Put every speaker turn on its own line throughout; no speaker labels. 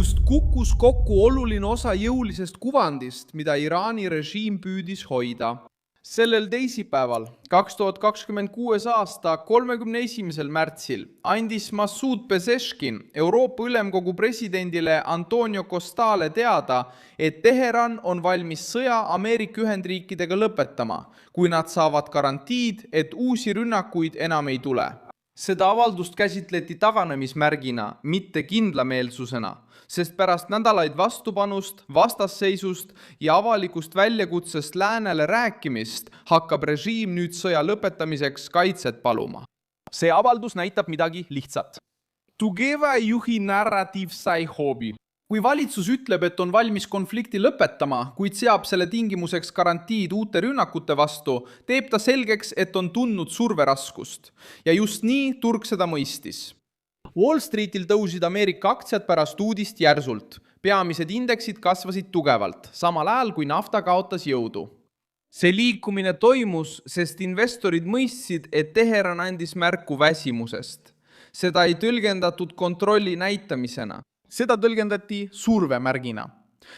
just kukkus kokku oluline osa jõulisest kuvandist, mida Iraani režiim püüdis hoida. Sellel teisipäeval, 2026. aasta 31. märtsil, andis Masoud Pezeshkian Euroopa Ülemkogu presidendile Antonio Costale teada, et Teheran on valmis sõja Ameerika Ühendriikidega lõpetama, kui nad saavad garantiid, et uusi rünnakuid enam ei tule. Seda avaldust käsitleti taganemismärgina, mitte kindlameelsusena, sest pärast nädalaid vastupanust, vastasseisust ja avalikust väljakutsest läänele rääkimist hakkab režiim nüüd sõja lõpetamiseks kaitset paluma.
See avaldus näitab midagi lihtsat.
Tugeva juhi narratiiv sai hoobi. Kui valitsus ütleb, et on valmis konflikti lõpetama, kuid seab selle tingimuseks garantiid uute rünnakute vastu, teeb ta selgeks, et on tundnud surveraskust. Ja just nii turg seda mõistis. Wall Streetil tõusid Ameerika aktsiad pärast uudist järsult. Peamised indeksid kasvasid tugevalt, samal ajal kui nafta kaotas jõudu. See liikumine toimus, sest investorid mõistsid, et Teheran andis märku väsimusest. Seda ei tõlgendatud kontrolli näitamisena. Seda tõlgendati survemärgina.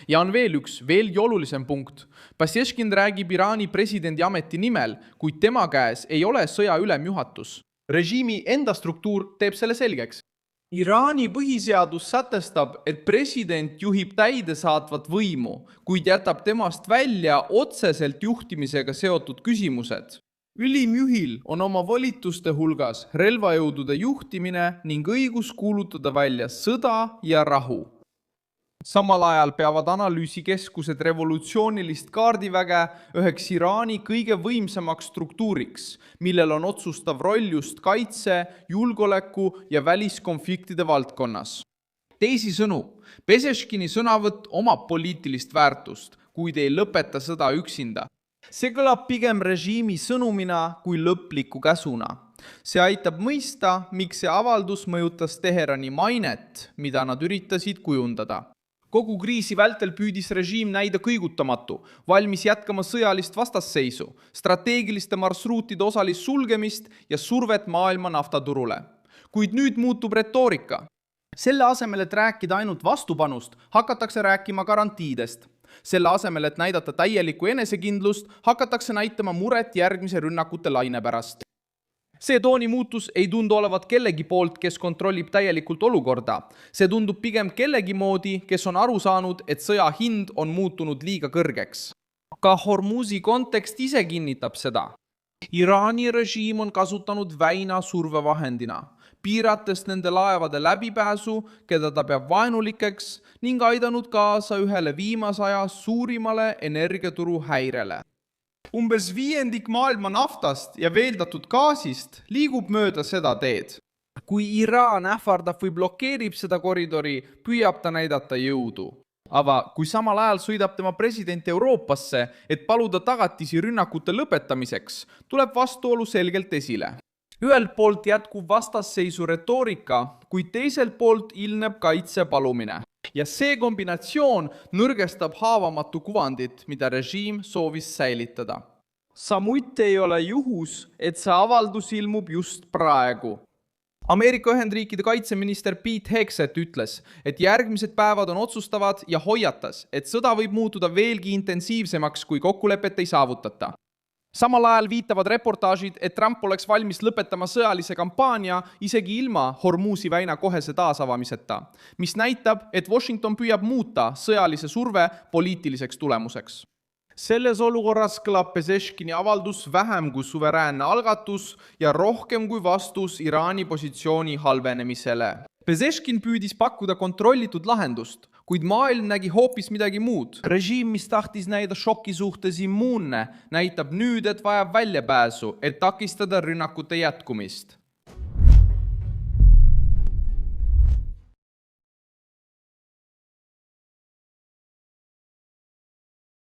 Ja on veel üks, veelgi olulisem punkt. Pezeshkian räägib Iraani presidendi ameti nimel, kuid tema käes ei ole sõja ülemjuhatus. Režiimi enda struktuur teeb selle selgeks. Iraani põhiseadus sätestab, et president juhib täidesaatvat võimu, kuid jätab temast välja otseselt juhtimisega seotud küsimused. Ülimjuhil on oma volituste hulgas relvajõudude juhtimine ning õigus kuulutada välja sõda ja rahu. Samal ajal peavad analüüsikeskused revolutsioonilist kaardiväge üheks Iraani kõige võimsamaks struktuuriks, millel on otsustav roll just kaitse, julgeoleku ja väliskonfliktide valdkonnas. Teisisõnu, Pezeshkiani sõnavõtt omab poliitilist väärtust, kuid ei lõpeta sõda üksinda. See kõlab pigem režiimi sõnumina kui lõpliku käsuna. See aitab mõista, miks see avaldus mõjutas Teherani mainet, mida nad üritasid kujundada. Kogu kriisi vältel püüdis režiim näida kõigutamatu, valmis jätkama sõjalist vastasseisu, strateegiliste marsruutide osalist sulgemist ja survet maailma naftaturule. Kuid nüüd muutub retoorika. Selle asemel, et rääkida ainult vastupanust, hakatakse rääkima garantiidest. Selle asemel, et näidata täielikku enesekindlust, hakatakse näitama muret järgmise rünnakute laine pärast. See tooni muutus ei tundu olevat kellegi poolt, kes kontrollib täielikult olukorda. See tundub pigem kellegi moodi, kes on aru saanud, et sõja hind on muutunud liiga kõrgeks. Ka Hormuzi kontekst ise kinnitab seda. Iraani režiim on kasutanud väina survevahendina, piirates nende laevade läbipääsu, keda ta peab vaenulikeks, ning aidanud kaasa ühele viimase aja suurimale energiaturu häirele. Umbes 1/5 maailma naftast ja veeldatud gaasist liigub mööda seda teed. Kui Iraan ähvardab või blokeerib seda koridori, püüab ta näidata jõudu. Aga kui samal ajal sõidab tema president Euroopasse, et paluda tagatisi rünnakute lõpetamiseks, tuleb vastuolu selgelt esile. Ühelt poolt jätkub vastasseisu retoorika, kuid teiselt poolt ilmneb kaitse palumine. Ja see kombinatsioon nõrgestab haavamatu kuvandit, mida režiim soovis säilitada. Samuti ei ole juhus, et see avaldus ilmub just praegu. Ameerika Ühendriikide kaitseminister Pete Hegseth ütles, et järgmised päevad on otsustavad ja hoiatas, et sõda võib muutuda veelgi intensiivsemaks, kui kokkulepet ei saavutata. Samal ajal viitavad reportaažid, et Trump oleks valmis lõpetama sõjalise kampaania isegi ilma Hormuzi väina kohese taasavamiseta, mis näitab, et Washington püüab muuta sõjalise surve poliitiliseks tulemuseks. Selles olukorras kõlab Pezeshkiani avaldus vähem kui suveräänne algatus ja rohkem kui vastus Iraani positsiooni halvenemisele. Pezeshkian püüdis pakkuda kontrollitud lahendust, kuid maailm nägi hoopis midagi muud. Režiim, mis tahtis näida šoki suhtes immuunne, näitab nüüd, et vajab väljapääsu, et takistada rünnakute jätkumist.